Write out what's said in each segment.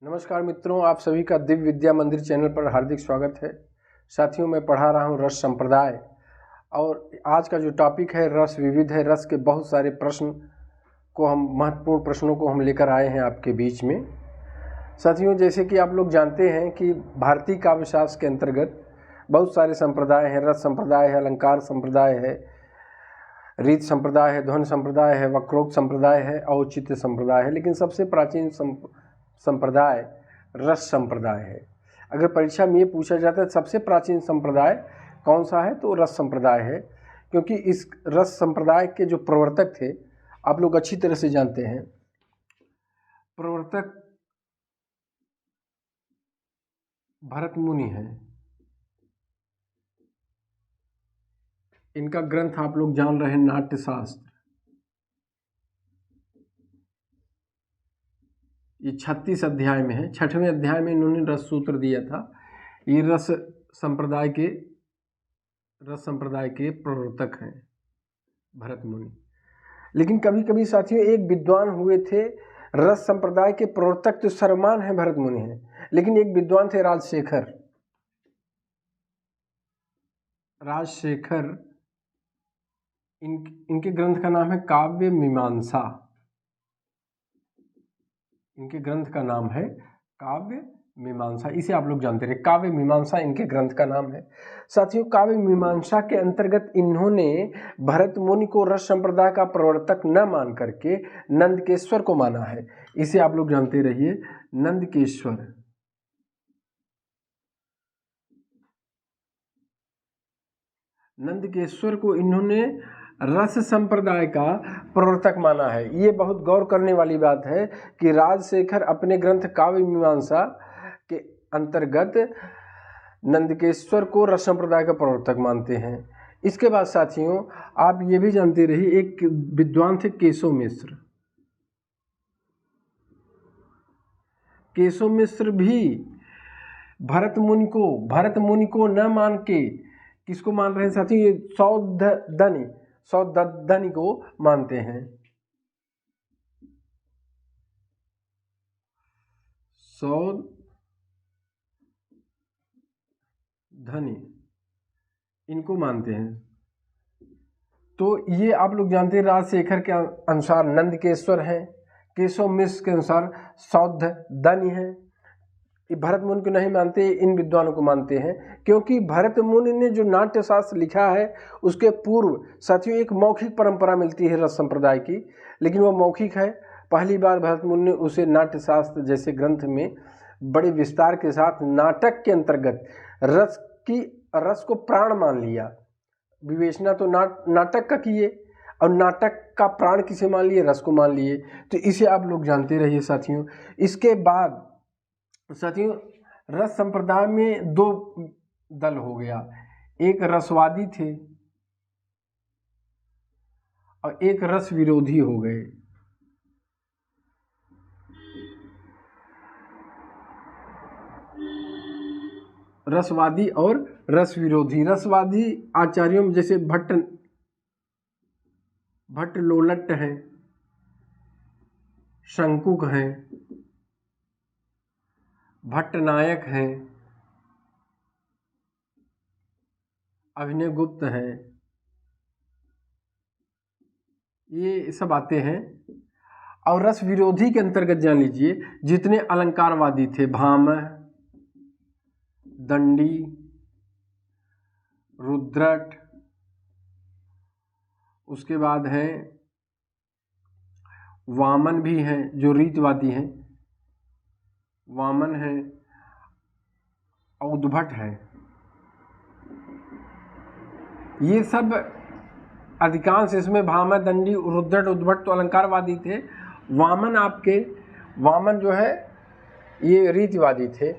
नमस्कार मित्रों, आप सभी का दिव्य विद्या मंदिर चैनल पर हार्दिक स्वागत है। साथियों, मैं पढ़ा रहा हूँ रस संप्रदाय और आज का जो टॉपिक है रस विविध है। रस के बहुत सारे महत्वपूर्ण प्रश्नों को हम लेकर आए हैं आपके बीच में। साथियों, जैसे कि आप लोग जानते हैं कि भारतीय काव्यशास्त्र के अंतर्गत बहुत सारे संप्रदाय हैं। रस संप्रदाय है, अलंकार संप्रदाय है, रीत संप्रदाय है, ध्वनि संप्रदाय है, वक्रोक्त संप्रदाय है, औचित्य संप्रदाय है। लेकिन सबसे प्राचीन संप्रदाय रस संप्रदाय है। अगर परीक्षा में ये पूछा जाता है सबसे प्राचीन संप्रदाय कौन सा है, तो रस संप्रदाय है, क्योंकि इस रस संप्रदाय के जो प्रवर्तक थे आप लोग अच्छी तरह से जानते हैं। प्रवर्तक भरत मुनि हैं। इनका ग्रंथ आप लोग जान रहे हैं नाट्यशास्त्र। ये 36 अध्याय में है। 6वें अध्याय में इन्होंने रस सूत्र दिया था। ये रस संप्रदाय के प्रवर्तक हैं भरत मुनि। लेकिन कभी कभी साथियों एक विद्वान हुए थे, रस संप्रदाय के प्रवर्तक तो सर्वमान है भरत मुनि हैं, लेकिन एक विद्वान थे राजशेखर। इनके ग्रंथ का नाम है काव्य मीमांसा। इनके ग्रंथ का नाम है काव्य मीमांसा। इसे आप लोग जानते रहे, काव्य मीमांसा इनके ग्रंथ का नाम है। साथियों, काव्य मीमांसा के अंतर्गत इन्होंने भरत मुनि को रस संप्रदाय का प्रवर्तक न मान करके नंदकेश्वर को माना है। इसे आप लोग जानते रहिए, नंदकेश्वर। नंदकेश्वर को इन्होंने रस संप्रदाय का प्रवर्तक माना है। ये बहुत गौर करने वाली बात है कि राजशेखर अपने ग्रंथ काव्य मीमांसा के अंतर्गत नंदकेश्वर को रस संप्रदाय का प्रवर्तक मानते हैं। इसके बाद साथियों आप ये भी जानते रहिए, एक विद्वान थे केशव मिश्र। केशव मिश्र भी भरत मुनि को न मान के किसको मान रहे हैं साथियों? ये सौद्धनि को मानते हैं। सौद्धनि इनको मानते हैं। तो ये आप लोग जानते हैं राजशेखर के अनुसार नंदकेश्वर हैं, केशव मिश्र के अनुसार सौद्धनि है। भरत मुनि को नहीं मानते, इन विद्वानों को मानते हैं, क्योंकि भरत मुनि ने जो नाट्यशास्त्र लिखा है उसके पूर्व साथियों एक मौखिक परंपरा मिलती है रस संप्रदाय की, लेकिन वो मौखिक है। पहली बार भरत मुनि ने उसे नाट्यशास्त्र जैसे ग्रंथ में बड़े विस्तार के साथ नाटक के अंतर्गत रस को प्राण मान लिया। विवेचना तो नाटक का किए और नाटक का प्राण किसे मान लिए? रस को मान लिए। तो इसे आप लोग जानते रहिए साथियों। इसके बाद साथियों रस संप्रदाय में दो दल हो गया, एक रसवादी थे और एक रस विरोधी हो गए। रसवादी और रस विरोधी। रसवादी आचार्यों में जैसे भट्ट लोलट्ट हैं, शंकुक हैं, भट्टनायक हैं, अभिनय गुप्त हैं, ये सब आते हैं। और रस विरोधी के अंतर्गत जान लीजिए जितने अलंकारवादी थे, भामह, दंडी, रुद्रट, उसके बाद हैं वामन भी हैं जो रीतवादी हैं, वामन है, उद्भट है। ये सब अधिकांश इसमें भामह, दंडी, रुद्रट, उद्भट तो अलंकारवादी थे। वामन जो है ये रीतिवादी थे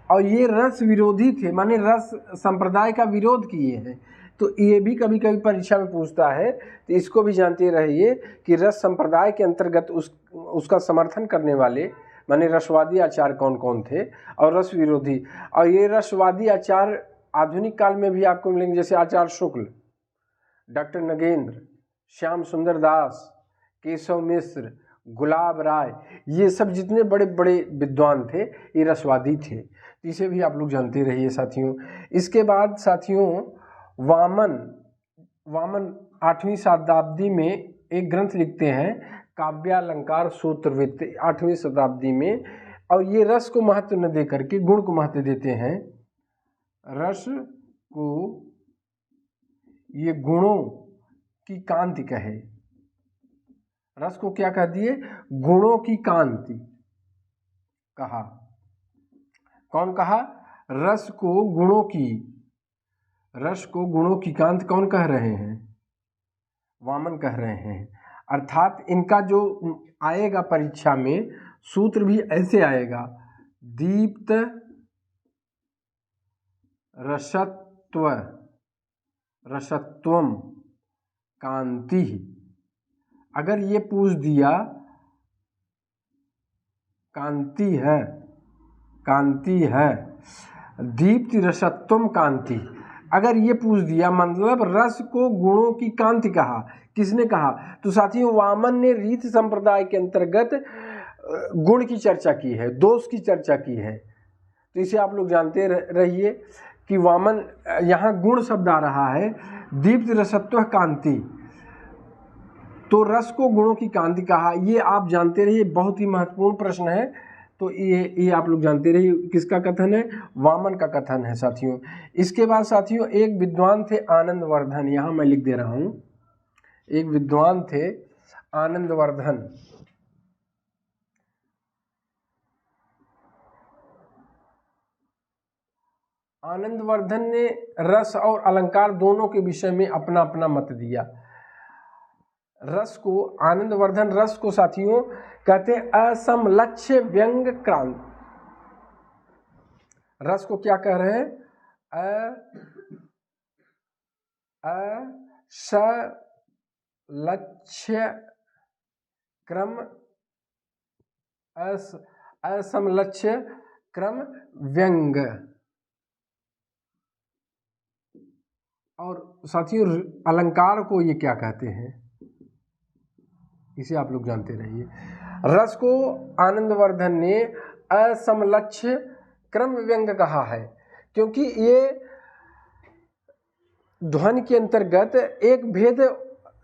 और ये रस विरोधी थे, माने रस संप्रदाय का विरोध किए हैं। तो ये भी कभी कभी परीक्षा में पूछता है, तो इसको भी जानते रहिए कि रस संप्रदाय के अंतर्गत उसका समर्थन करने वाले माने रसवादी आचार्य कौन कौन थे और रस विरोधी। और ये रसवादी आचार्य आधुनिक काल में भी आपको मिलेंगे, जैसे आचार्य शुक्ल, डॉक्टर नगेंद्र, श्याम सुंदर दास, केशव मिश्र, गुलाब राय, ये सब जितने बड़े बड़े विद्वान थे ये रसवादी थे। तो इसे भी आप लोग जानते रहिए साथियों। इसके बाद साथियों वामन 8वीं शताब्दी में एक ग्रंथ लिखते हैं काव्यालंकार सूत्रवृत्त, 8वीं शताब्दी में। और ये रस को महत्व न दे करके गुण को महत्व देते हैं। रस को ये गुणों की कांति कहे, रस को क्या कह दिए? गुणों की कांति कहा। कौन कहा? रस को गुणों की कांति कौन कह रहे हैं? वामन कह रहे हैं। अर्थात इनका जो आएगा परीक्षा में सूत्र भी ऐसे आएगा, दीप्त रसत्वम कांति। अगर ये पूछ दिया कांति है, दीप्ति रसत्वम कांति, अगर ये पूछ दिया मतलब रस को गुणों की कांति कहा। किसने कहा? तो साथियों वामन ने रीत संप्रदाय के अंतर्गत गुण की चर्चा की है, दोष की चर्चा की है। तो इसे आप लोग जानते रहिए कि वामन, यहाँ गुण शब्द आ रहा है, दीप्त रसत्व कांति, तो रस को गुणों की कांति कहा। ये आप जानते रहिए, बहुत ही महत्वपूर्ण प्रश्न है। तो ये आप लोग जानते रहिए किसका कथन है? वामन का कथन है साथियों। इसके बाद साथियों एक विद्वान थे आनंदवर्धन, यहाँ मैं लिख दे रहा हूँ, एक विद्वान थे आनंदवर्धन। आनंदवर्धन ने रस और अलंकार दोनों के विषय में अपना अपना मत दिया। रस को, आनंदवर्धन रस को साथियों कहते हैं असमलक्ष्य व्यंग क्रांत। रस को क्या कह रहे हैं? असलक्ष्य क्रम, असमलक्ष्य क्रम व्यंग। और साथियों अलंकार को ये क्या कहते हैं, इसे आप लोग जानते रहिए। रस को आनंदवर्धन ने असमलक्ष्य क्रम व्यंग कहा है, क्योंकि ये ध्वनि के अंतर्गत एक भेद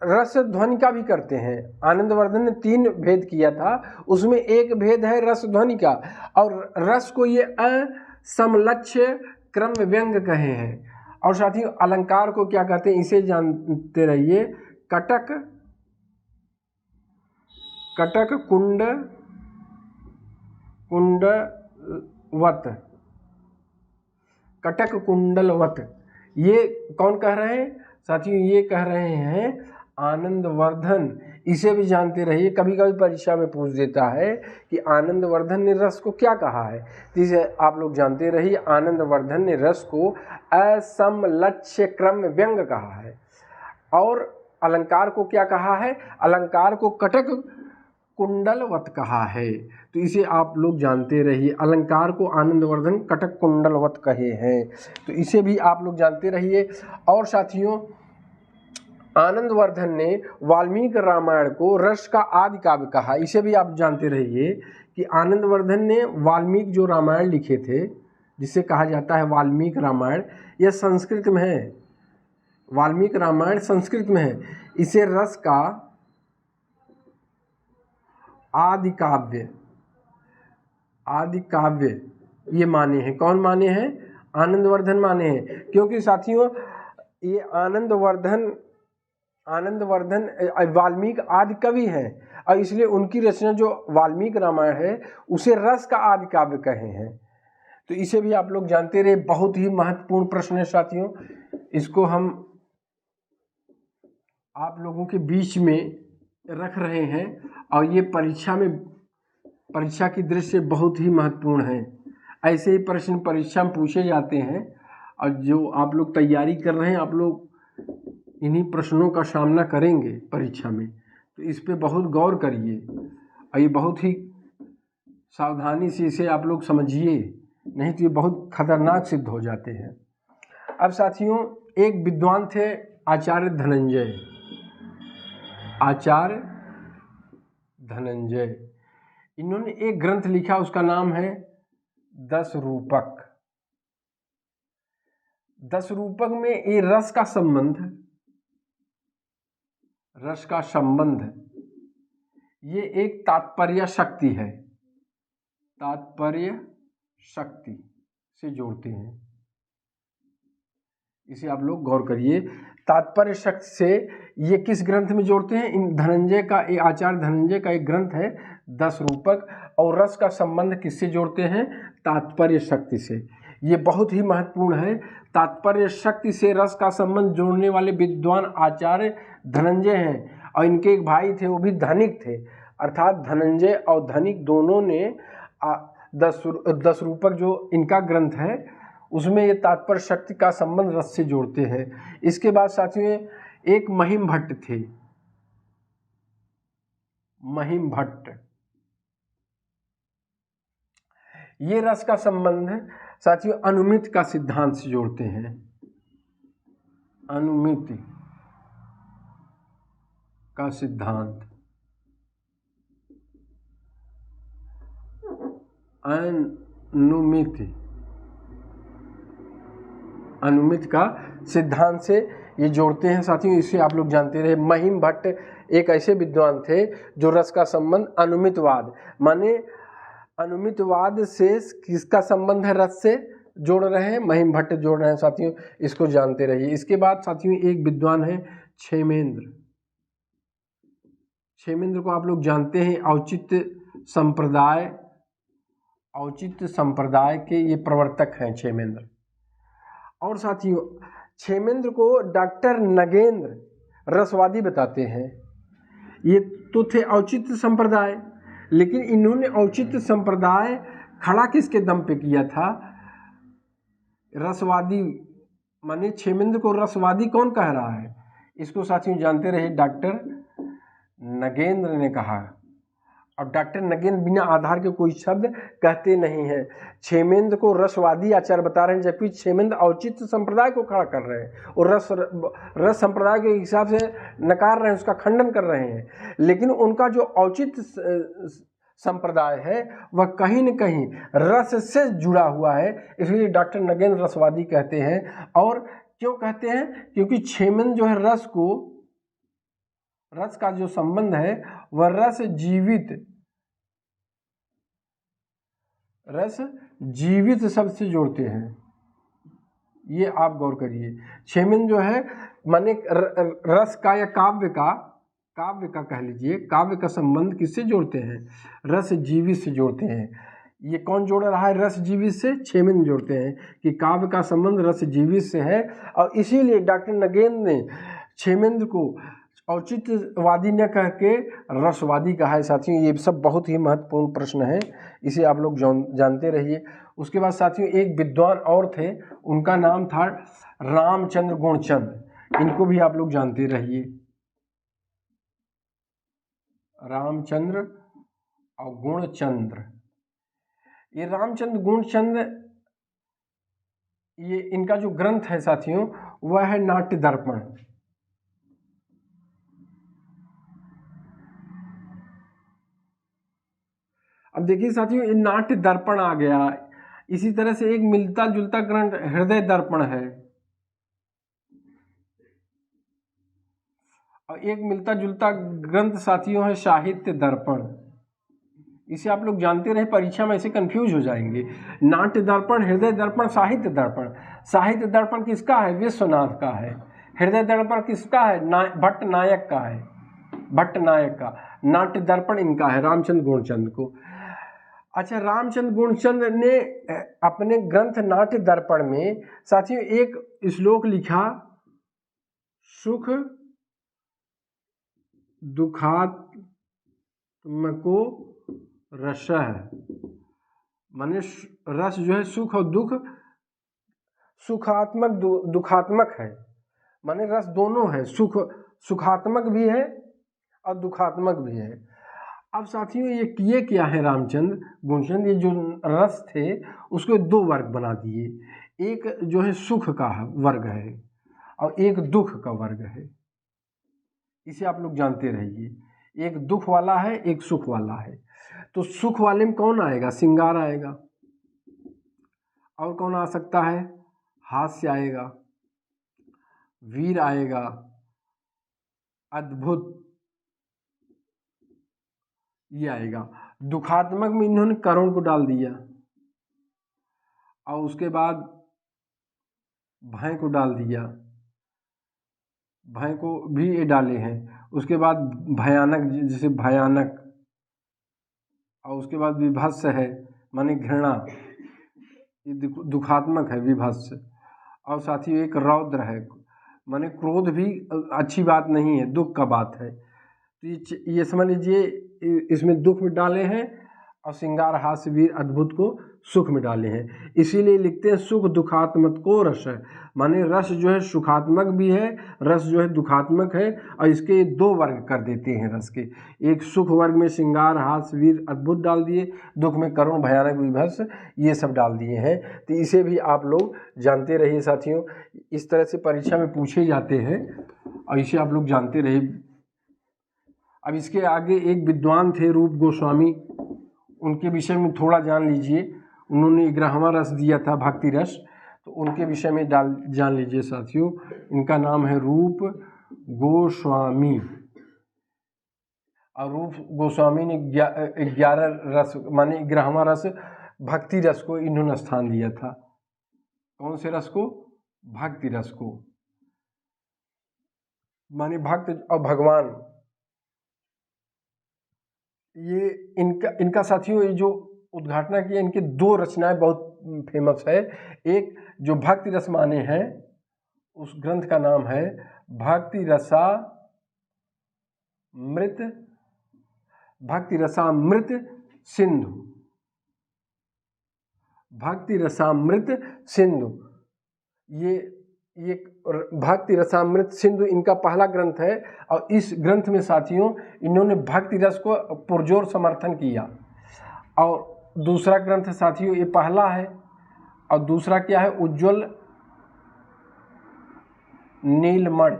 रस ध्वनि का भी करते हैं। आनंदवर्धन ने 3 भेद किया था, उसमें एक भेद है रस ध्वनि का, और रस को ये असमलक्ष्य क्रम व्यंग कहे हैं। और साथियों अलंकार को क्या कहते हैं, इसे जानते रहिए, कटक कुंडलवत। ये कौन कह रहे हैं साथियों? ये कह रहे हैं आनंदवर्धन। इसे भी जानते रहिए, कभी कभी परीक्षा में पूछ देता है कि आनंदवर्धन ने रस को क्या कहा है। तो इसे आप लोग जानते रहिए, आनंदवर्धन ने रस को असमलक्ष्य क्रम व्यंग कहा है। और अलंकार को क्या कहा है? अलंकार को कटक कुंडलवत कहा है। तो इसे आप लोग जानते रहिए, अलंकार को आनंदवर्धन कटक कुंडलवत कहे हैं। तो इसे भी आप लोग जानते रहिए। और साथियों आनंदवर्धन ने वाल्मीकि रामायण को रस का आदि काव्य कहा। इसे भी आप जानते रहिए कि आनंदवर्धन ने वाल्मीकि जो रामायण लिखे थे, जिसे कहा जाता है वाल्मीकि रामायण, यह संस्कृत में है। वाल्मीकि रामायण संस्कृत में है। इसे रस का आदि काव्य ये माने हैं। कौन माने हैं? आनंदवर्धन माने हैं। क्योंकि साथियों ये आनंदवर्धन वाल्मीकि आदि कवि हैं, और इसलिए उनकी रचना जो वाल्मीकि रामायण है उसे रस का आदि काव्य कहे हैं। तो इसे भी आप लोग जानते रहे, बहुत ही महत्वपूर्ण प्रश्न है साथियों। इसको हम आप लोगों के बीच में रख रहे हैं, और ये परीक्षा की दृष्टि से बहुत ही महत्वपूर्ण है। ऐसे ही प्रश्न परीक्षा में पूछे जाते हैं, और जो आप लोग तैयारी कर रहे हैं, आप लोग इन्हीं प्रश्नों का सामना करेंगे परीक्षा में। तो इस पे बहुत गौर करिए, और ये बहुत ही सावधानी से इसे आप लोग समझिए, नहीं तो ये बहुत खतरनाक सिद्ध हो जाते हैं। अब साथियों एक विद्वान थे आचार्य धनंजय। इन्होंने एक ग्रंथ लिखा, उसका नाम है 10 रूपक। 10 रूपक में ये रस का संबंध ये एक तात्पर्य शक्ति है, तात्पर्य शक्ति से जोड़ते हैं। इसे आप लोग गौर करिए, तात्पर्य शक्ति से ये किस ग्रंथ में जोड़ते हैं? इन धनंजय का, ये आचार्य धनंजय का एक ग्रंथ है 10 रूपक, और रस का संबंध किससे जोड़ते हैं? तात्पर्य शक्ति से। ये बहुत ही महत्वपूर्ण है। तात्पर्य शक्ति से रस का संबंध जोड़ने वाले विद्वान आचार्य धनंजय हैं, और इनके एक भाई थे, वो भी धनिक थे। अर्थात धनंजय और धनिक दोनों ने 10 रूपक जो इनका ग्रंथ है उसमें ये तात्पर्य शक्ति का संबंध रस से जोड़ते हैं। इसके बाद साथियों एक महिम भट्ट थे, महिम भट्ट। ये रस का संबंध साथियों अनुमिति का सिद्धांत से जोड़ते हैं, अनुमिति का सिद्धांत, अनुमिति का सिद्धांत से ये जोड़ते हैं साथियों। इसे आप लोग जानते रहे। महिम भट्ट एक ऐसे विद्वान थे जो रस का संबंध अनुमितवाद, माने अनुमितवाद से किसका संबंध है? रस से जोड़ रहे हैं, महिम भट्ट जोड़ रहे हैं साथियों, इसको जानते रहिए। इसके बाद साथियों एक विद्वान है क्षेमेंद्र। क्षेमेंद्र को आप लोग जानते हैं, औचित्य संप्रदाय के ये प्रवर्तक हैं क्षेमेंद्र। और साथियों क्षेमेंद्र को डॉक्टर नगेंद्र रसवादी बताते हैं। ये तो थे औचित्य संप्रदाय, लेकिन इन्होंने औचित्य संप्रदाय खड़ा किसके दम पे किया था? रसवादी, माने क्षेमेंद्र को रसवादी कौन कह रहा है? इसको साथियों जानते रहे, डॉक्टर नगेंद्र ने कहा। और डॉक्टर नगेंद्र बिना आधार के कोई शब्द कहते नहीं हैं। क्षेमेंद्र को रसवादी आचार्य बता रहे हैं, जबकि क्षेमेंद्र औचित्य संप्रदाय को खड़ा कर रहे हैं और रस संप्रदाय के हिसाब से नकार रहे हैं, उसका खंडन कर रहे हैं। लेकिन उनका जो औचित्य संप्रदाय है वह कहीं न कहीं रस से जुड़ा हुआ है, इसलिए डॉक्टर नगेंद्र रसवादी कहते हैं। और क्यों कहते हैं? क्योंकि क्षेमेंद्र जो है रस का जो संबंध है वह रस जीवित शब्द से जोड़ते हैं। ये आप गौर करिए। क्षेमेंद्र जो है माने रस का या काव्य का कह लीजिए, काव्य का संबंध किससे जोड़ते हैं? रस जीवित से जोड़ते हैं। ये कौन जोड़ रहा है रस जीवित से? क्षेमेंद्र जोड़ते हैं कि काव्य का संबंध रस जीवित से है, और इसीलिए डॉक्टर नगेंद्र ने क्षेमेंद्र को औचित्यवादी न कह के रसवादी कहा है। साथियों ये सब बहुत ही महत्वपूर्ण प्रश्न है, इसे आप लोग जानते रहिए। उसके बाद साथियों एक विद्वान और थे, उनका नाम था रामचंद्र गुणचंद। इनको भी आप लोग जानते रहिए, रामचंद्र और गुणचंद्र। ये रामचंद्र गुणचंद, ये इनका जो ग्रंथ है साथियों वह है नाट्य दर्पण। अब देखिए साथियों ये नाट्य दर्पण आ गया, इसी तरह से एक मिलता जुलता ग्रंथ हृदय दर्पण है, और एक मिलता जुलता ग्रंथ साथियों है साहित्य दर्पण। इसे आप लोग जानते रहे, परीक्षा में ऐसे कंफ्यूज हो जाएंगे। नाट्य दर्पण, हृदय दर्पण, साहित्य दर्पण। साहित्य दर्पण किसका है? विश्वनाथ का है। हृदय दर्पण किसका है? भट्ट नायक का है, भट्ट नायक का। नाट्य दर्पण इनका है, रामचंद्र गुणचंद को। अच्छा, रामचंद्र गुणचंद ने अपने ग्रंथ नाट्य दर्पण में साथियों एक श्लोक लिखा, सुख दुखात्मको रसः, माने रस जो है सुख और दुख, सुखात्मक दुखात्मक है, माने रस दोनों है, सुखात्मक भी है और दुखात्मक भी है। अब साथियों ये क्या है? रामचंद्र गुणचंद ये जो रस थे उसको 2 वर्ग बना दिए, एक जो है सुख का वर्ग है और एक दुख का वर्ग है। इसे आप लोग जानते रहिए। एक दुख वाला है, एक सुख वाला है। तो सुख वाले में कौन आएगा? श्रृंगार आएगा। और कौन आ सकता है? हास्य आएगा, वीर आएगा, अद्भुत, ये आएगा। दुखात्मक में इन्होंने करुण को डाल दिया, और उसके बाद भय को डाल दिया, भय को भी ये डाले हैं। उसके बाद भयानक, जैसे भयानक, और उसके बाद विभत्स है, माने घृणा, ये दुखात्मक है विभत्स। और साथ ही एक रौद्र है, माने क्रोध भी अच्छी बात नहीं है, दुख का बात है। तो ये समझ लीजिए, इसमें दुख में डाले हैं, और श्रृंगार, हास्य, वीर, अद्भुत को सुख में डाले हैं। इसीलिए लिखते हैं सुख दुखात्मक को रस है, माने रस जो है सुखात्मक भी है, रस जो है दुखात्मक है। और इसके दो वर्ग कर देते हैं रस के। एक सुख वर्ग में श्रृंगार, हास्य, वीर, अद्भुत डाल दिए, दुख में करुण, भयानक, विभत्स, ये सब डाल दिए हैं। तो इसे भी आप लोग जानते रहिए साथियों, इस तरह से परीक्षा में पूछे जाते हैं, और इसे आप लोग जानते रहिए। अब इसके आगे एक विद्वान थे रूप गोस्वामी, उनके विषय में थोड़ा जान लीजिए। उन्होंने 11वां रस दिया था, भक्ति रस, तो उनके विषय में जान लीजिए साथियों। इनका नाम है रूप गोस्वामी, और रूप गोस्वामी ने 11 रस माने 11वां रस भक्ति रस को इन्होंने स्थान दिया था। कौन से रस को? भक्ति रस को, माने भक्त और भगवान। ये इनका साथियों, ये जो उद्घाटना किया, इनके 2 रचनाएं बहुत फेमस है। एक जो भक्ति रस माने हैं, उस ग्रंथ का नाम है भक्ति रसामृत सिंधु। भक्ति रसामृत सिंधु, ये भक्ति रसामृत सिंधु इनका पहला ग्रंथ है। और इस ग्रंथ में साथियों इन्होंने भक्ति रस को पुरजोर समर्थन किया। और दूसरा ग्रंथ साथियों, ये पहला है, और दूसरा क्या है? उज्ज्वल नीलमणि,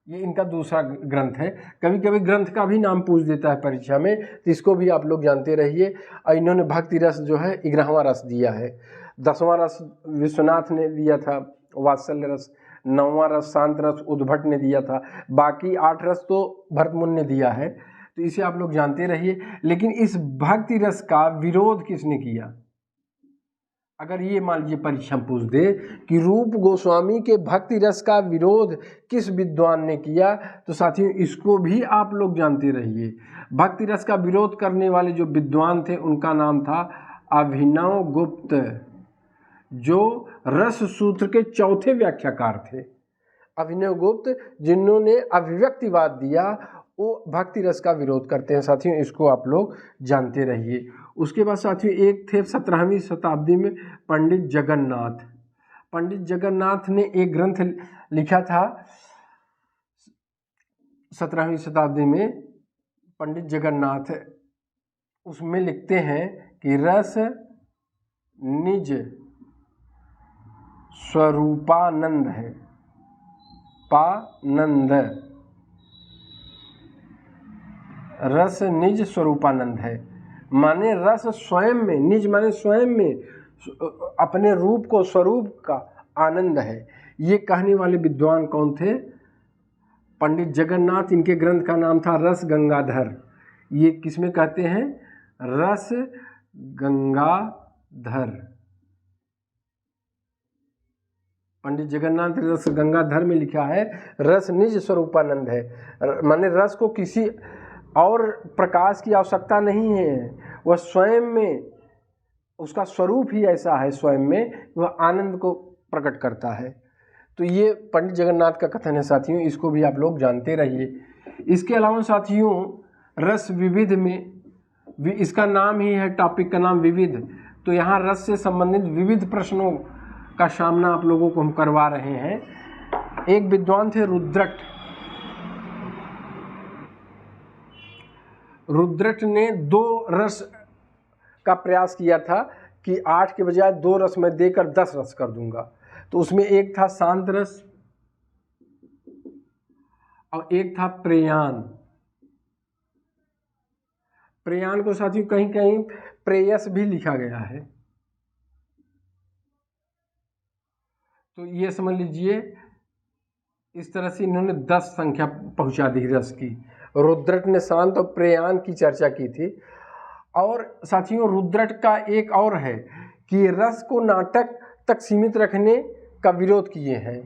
ये इनका दूसरा ग्रंथ है। कभी कभी ग्रंथ का भी नाम पूछ देता है परीक्षा में, तो इसको भी आप लोग जानते रहिए। और इन्होंने भक्ति रस जो है 11वां रस दिया है। 10वां रस विश्वनाथ ने दिया था, वात्सल्य रस। 9वां रस शांत रस उद्भट ने दिया था। बाकी 8 रस तो भरतमुनि ने दिया है, तो इसे आप लोग जानते रहिए। लेकिन इस भक्ति रस का विरोध किसने किया? अगर ये मान लीजिए परीक्षा पूछ दे कि रूप गोस्वामी के भक्ति रस का विरोध किस विद्वान ने किया, तो साथियों इसको भी आप लोग जानते रहिए। भक्ति रस का विरोध करने वाले जो विद्वान थे, उनका नाम था अभिनव गुप्त, जो रस सूत्र के चौथे व्याख्याकार थे। अभिनव गुप्त, जिन्होंने अभिव्यक्तिवाद दिया, वो भक्ति रस का विरोध करते हैं साथियों, इसको आप लोग जानते रहिए। उसके बाद साथियों एक थे 17वीं शताब्दी में पंडित जगन्नाथ। पंडित जगन्नाथ ने एक ग्रंथ लिखा था 17वीं शताब्दी में, पंडित जगन्नाथ। उसमें लिखते हैं कि रस निज स्वरूपानंद है, पानंद, रस निज स्वरूपानंद है, माने रस स्वयं में, निज माने स्वयं में, अपने रूप को, स्वरूप का आनंद है। ये कहने वाले विद्वान कौन थे? पंडित जगन्नाथ। इनके ग्रंथ का नाम था रस गंगाधर। ये किसमें कहते हैं? रस गंगाधर। पंडित जगन्नाथ रस गंगाधर में लिखा है रस निज स्वरूपानंद है, माने रस को किसी और प्रकाश की आवश्यकता नहीं है, वह स्वयं में, उसका स्वरूप ही ऐसा है, स्वयं में वह आनंद को प्रकट करता है। तो ये पंडित जगन्नाथ का कथन है साथियों, इसको भी आप लोग जानते रहिए। इसके अलावा साथियों रस विविध में, इसका नाम ही है, टॉपिक का नाम विविध, तो यहाँ रस से संबंधित विविध प्रश्नों का सामना आप लोगों को हम करवा रहे हैं। एक विद्वान थे रुद्रट। रुद्रट ने 2 रस का प्रयास किया था कि 8 के बजाय 2 रस मैं देकर 10 रस कर दूंगा। तो उसमें एक था शांत रस, और एक था प्रेयान। प्रेयान को साथियों कहीं कहीं प्रेयस भी लिखा गया है। तो ये समझ लीजिए इस तरह से इन्होंने 10 संख्या पहुंचा दी रस की। रुद्रट ने शांत और प्रेयान की चर्चा की थी। और साथियों रुद्रट का एक और है कि रस को नाटक तक सीमित रखने का विरोध किए हैं।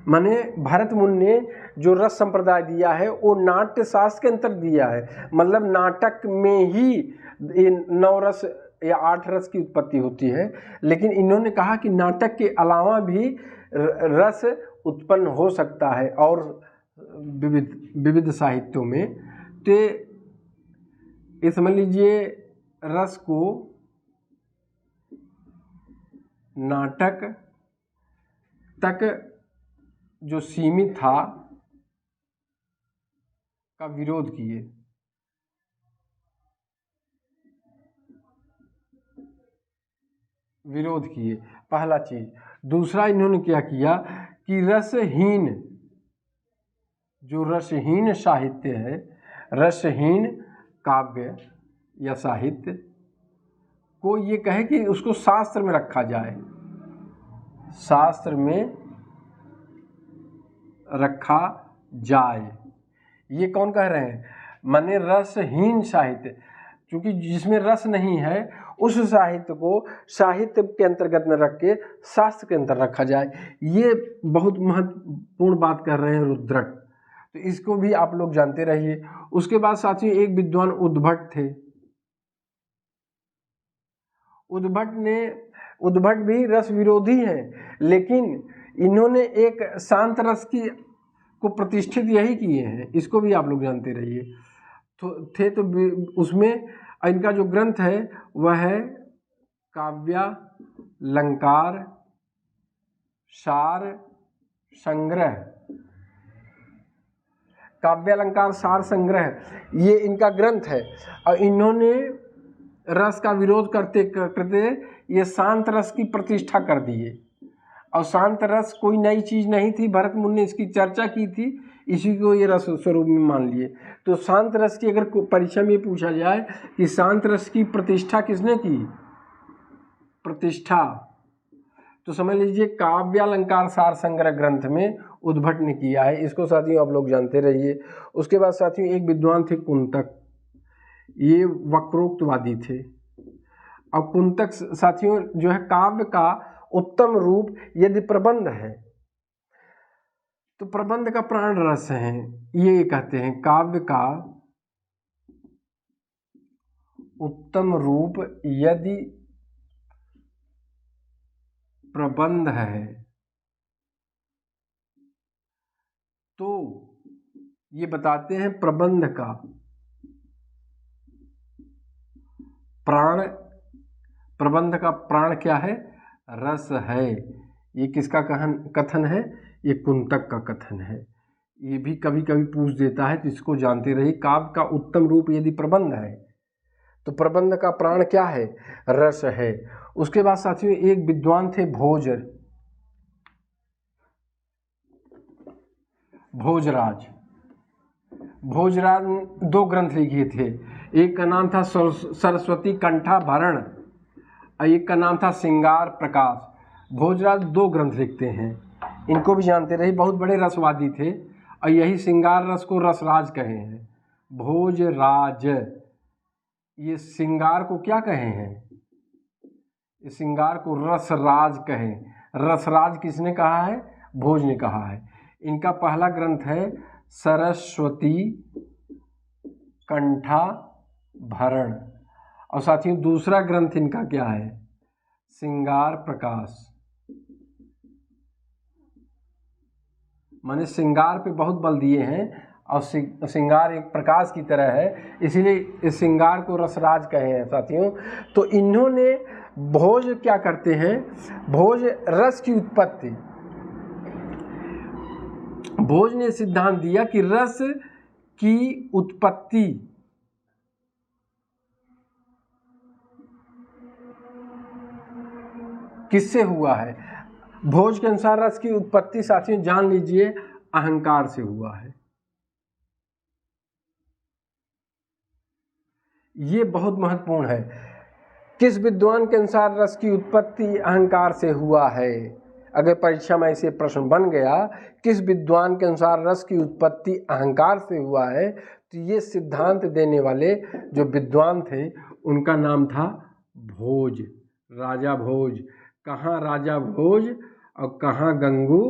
माने भरत मुनि ने जो रस संप्रदाय दिया है वो नाट्य शास्त्र के अंतर दिया है, मतलब नाटक में ही 9 रस या 8 रस की उत्पत्ति होती है। लेकिन इन्होंने कहा कि नाटक के अलावा भी रस उत्पन्न हो सकता है और विविध साहित्यों में। तो ये समझ लीजिए रस को नाटक तक जो सीमित था का विरोध किए। पहला चीज। दूसरा इन्होंने क्या किया कि रसहीन, जो रसहीन साहित्य है, रसहीन काव्य या साहित्य को ये कहे कि उसको शास्त्र में रखा जाए, शास्त्र में रखा जाए। ये कौन कह रहे हैं? माने रसहीन साहित्य, क्योंकि जिसमें रस नहीं है उस साहित्य को साहित्य के अंतर्गत में रख के शास्त्र के अंदर रखा जाए। ये बहुत महत्वपूर्ण बात कर रहे हैं रुद्रट। तो इसको भी आप लोग जानते रहिए। उसके बाद साथियों एक विद्वान उद्भट थे। उद्भट भी रस विरोधी हैं, लेकिन इन्होंने एक शांत रस की को प्रतिष्ठित यही किए हैं। इसको भी आप लोग जानते रहिए। तो उसमें इनका जो ग्रंथ है वह है काव्यालंकार सार संग्रह। काव्यालंकार सार संग्रह ये इनका ग्रंथ है। और इन्होंने रस का विरोध करते करते ये शांत रस की प्रतिष्ठा कर दिए। और शांत रस कोई नई चीज नहीं थी, भरत मुनि ने इसकी चर्चा की थी, इसी को ये रस स्वरूप में मान लिए। तो शांत रस की अगर परीक्षा में पूछा जाए कि शांत रस की प्रतिष्ठा किसने की, प्रतिष्ठा, तो समझ लीजिए काव्यालंकार सार संग्रह ग्रंथ में उद्भट ने किया है। इसको साथियों आप लोग जानते रहिए। उसके बाद साथियों एक विद्वान थे कुंतक। ये वक्रोक्तवादी थे। और कुंतक साथियों जो है काव्य का उत्तम रूप यदि प्रबंध है तो प्रबंध का प्राण रस है, ये कहते हैं। काव्य का उत्तम रूप यदि प्रबंध है तो ये बताते हैं प्रबंध का प्राण, प्रबंध का प्राण क्या है? रस है। ये किसका कथन है? ये कुंतक का कथन है। ये भी कभी कभी पूछ देता है, तो इसको जानते रहिए। काव्य का उत्तम रूप यदि प्रबंध है तो प्रबंध का प्राण क्या है? रस है। उसके बाद साथियों एक विद्वान थे भोजराज। भोजराज 2 ग्रंथ लिखे थे। एक का नाम था सरस्वती कंठाभरण और एक का नाम था श्रृंगार प्रकाश। भोजराज 2 ग्रंथ लिखते हैं। इनको भी जानते रहिए। बहुत बड़े रसवादी थे और यही श्रृंगार रस को रसराज कहे हैं। भोजराज ये श्रृंगार को क्या कहे हैं? इस श्रृंगार को रसराज कहें। रसराज किसने कहा है? भोज ने कहा है। इनका पहला ग्रंथ है सरस्वती कंठाभरण और साथियों दूसरा ग्रंथ इनका क्या है? श्रृंगार प्रकाश। माने श्रृंगार पे बहुत बल दिए हैं और श्रृंगार एक प्रकाश की तरह है, इसीलिए इस श्रृंगार को रसराज कहे हैं साथियों। तो इन्होंने भोज क्या करते हैं? भोज रस की उत्पत्ति, भोज ने सिद्धांत दिया कि रस की उत्पत्ति किससे हुआ है? भोज के अनुसार रस की उत्पत्ति साथियों जान लीजिए अहंकार से हुआ है। ये बहुत महत्वपूर्ण है। किस विद्वान के अनुसार रस की उत्पत्ति अहंकार से हुआ है? अगर परीक्षा में ऐसे प्रश्न बन गया, किस विद्वान के अनुसार रस की उत्पत्ति अहंकार से हुआ है, तो ये सिद्धांत देने वाले जो विद्वान थे उनका नाम था भोज, राजा भोज। कहाँ राजा भोज और कहाँ गंगू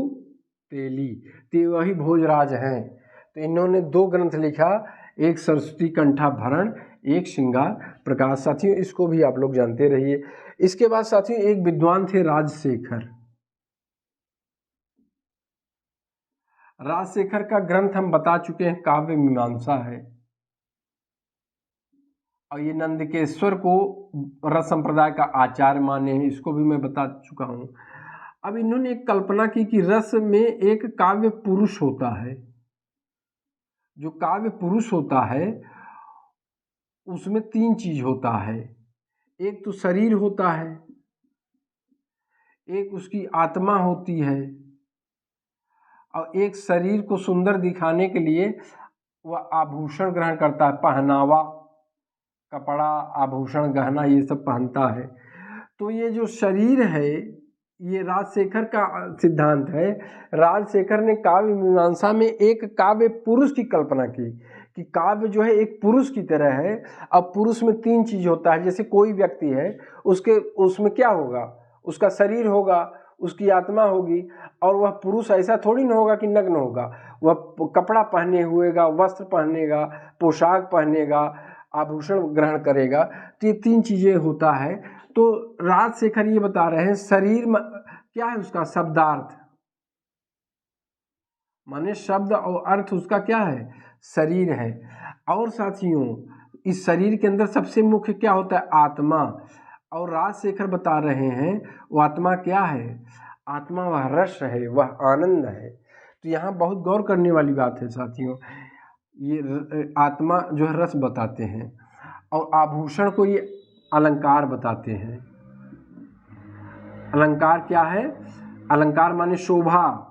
तेली, तो वही भोजराज हैं। तो इन्होंने 2 ग्रंथ लिखा, एक सरस्वती कंठाभरण, एक श्रृंगार प्रकाश। साथियों इसको भी आप लोग जानते रहिए। इसके बाद साथियों एक विद्वान थे राजशेखर। राजशेखर का ग्रंथ हम बता चुके हैं, काव्य मीमांसा है, और ये नंदकेश्वर को रस संप्रदाय का आचार्य माने हैं, इसको भी मैं बता चुका हूं। अब इन्होंने एक कल्पना की कि रस में एक काव्य पुरुष होता है। जो काव्य पुरुष होता है उसमें 3 चीज होता है। एक तो शरीर होता है, एक उसकी आत्मा होती है, और एक शरीर को सुंदर दिखाने के लिए वह आभूषण ग्रहण करता है, पहनावा, कपड़ा, आभूषण, गहना ये सब पहनता है। तो ये जो शरीर है ये राजशेखर का सिद्धांत है। राजशेखर ने काव्य मीमांसा में एक काव्य पुरुष की कल्पना की कि काव्य जो है एक पुरुष की तरह है। अब पुरुष में 3 चीज होता है। जैसे कोई व्यक्ति है, उसमें क्या होगा, उसका शरीर होगा, उसकी आत्मा होगी, और वह पुरुष ऐसा थोड़ी ना होगा कि नग्न होगा। वह कपड़ा पहने हुएगा, वस्त्र पहनेगा, पोशाक पहनेगा, आभूषण ग्रहण करेगा। तो ये 3 चीजें होता है। तो राजशेखर ये बता रहे हैं शरीर क्या है, उसका शब्दार्थ माने शब्द और अर्थ उसका क्या है, शरीर है। और साथियों इस शरीर के अंदर सबसे मुख्य क्या होता है, आत्मा। और राजशेखर बता रहे हैं वो आत्मा क्या है, आत्मा वह रस है, वह आनंद है। तो यहाँ बहुत गौर करने वाली बात है साथियों। ये आत्मा जो है रस बताते हैं, और आभूषण को ये अलंकार बताते हैं। अलंकार क्या है, अलंकार माने शोभा।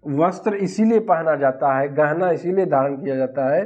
वस्त्र इसीलिए पहना जाता है, गहना इसीलिए धारण किया जाता है